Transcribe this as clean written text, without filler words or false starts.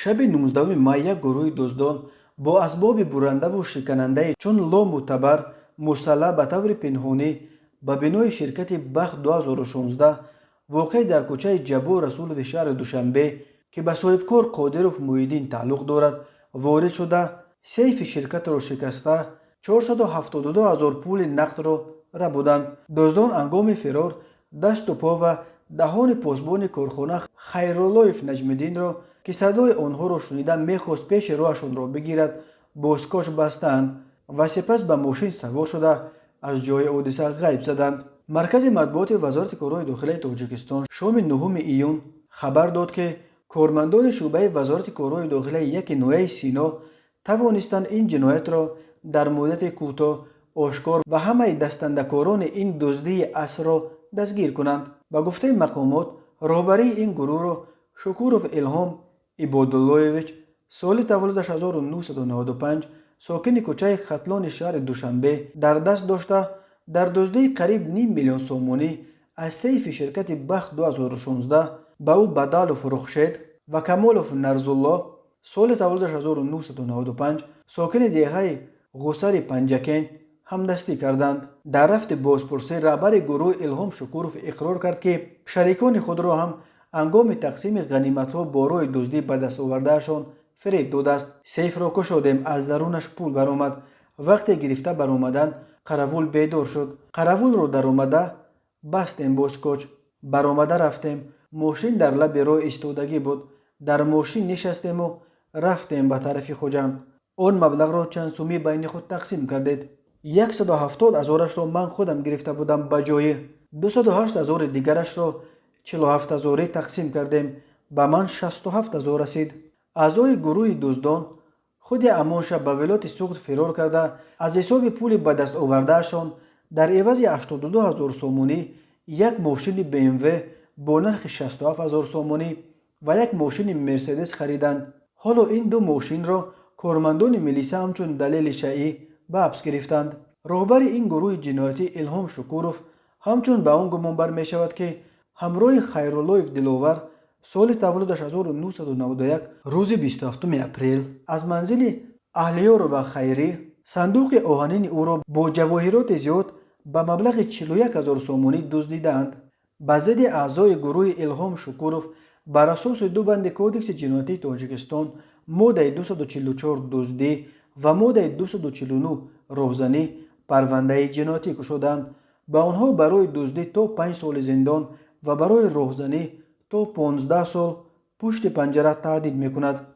شب 19 مای یک گروه دزدان با اسباب برنده و شکننده چون لا معتبر مسلح به طور پنهانی به بنای شرکت بخت 2016 واقع در کوچه جبو رسول و شهر دوشنبه که به صاحبکار قادرов محیدین تعلق دارد وارد شده سیف شرکت را شکسته 472,000 پول نقد را بودند. دزدان هنگام فرار دست و پا و دهان پاسبان کارخانه خیرالله نجم‌الدین را که صدای آنها را شنیده میخواست پیش راهشان را بگیرد با اسکاچ بستند و سپس به ماشین سوار شده از جای حادثه غیب زدند. مرکز مطبوعات وزارت کارهای داخلی تاجیکستان شام 9 ایون خبر داد که کارمندان شعبه وزارت کارهای داخلی یک ناحیه سینا توانستند این جنایت را در مدت کوتاه آشکار و همه دستنده‌کاران این دزدی اسب را دستگیر کنند. با گفته مقامات رهبری این گروه را شکورov الهام عباداللهویچ سال تولدش 1995 ساکن کوچه ختلان شهر دوشنبه در دست داشته در دزدی قریب نیم میلیون سومانی از سیف شرکت بخت 2016 به او بدالوف رخشید و کمالوف نرزالله سال تولدش 1995 ساکن دیگه غسر پنجکین همدستی کردند. در رفت بازپرسی رهبر گروه الهام شکورov اقرار کرد که شریکان خود را هم هنگام تقسیم غنیمت‌ها با راه دزدی به دست آوردهشان فریب داده است. سیف را کشادیم، از درونش پول برآمد. وقتی گرفته برآمدند قراول بیدار شد. قراول را در آمده بستیم با اسکاچ. برآمده رفتیم. ماشین در لب راه ایستادگی بود. در ماشین نشستیم و رفتیم به طرف خوجند. آن مبلغ را چند سومی بین خود تقسیم کردید. 170,000 را من خودم گرفته بودم به جای 208,000 دیگرش را 47,000 تقسیم کردیم. به من 67,000 رسید. اعضای گروه دزدان خود همان شب به ولایت سوخت فرار کرده از حساب پول به دست آوردهشان در عوض 82,000 سومانی یک ماشین BMW با نرخ 67,000 سومانی و یک ماشین مرسدس خریدند. حالا این دو ماشین را کارمندان میلیسا همچون دلیل شیعی به حبس گرفتند. رهبر این گروه جنایتی الهام شکورov همچون به آن گمان بر می شود که همراه خیرالله دلاور سال تولدش 1991 روز 27 اپریل از منزل اهلیار و خیری صندوق آهنین او را با جواهرات زیاد به مبلغ 41,000 سومانی دزدیدند. به ضد اعضای گروه الهام شکورov بر اساس دو بند کودکس جنایتی تاجیکستان ماده 244 دزدی و ماده 249 راهزنی پرونده جنایتی گشودند. به آنها برای دزدی تا 5 سال زندان و برای راهزنی تا 15 سال پشت پنجره تهدید میکند.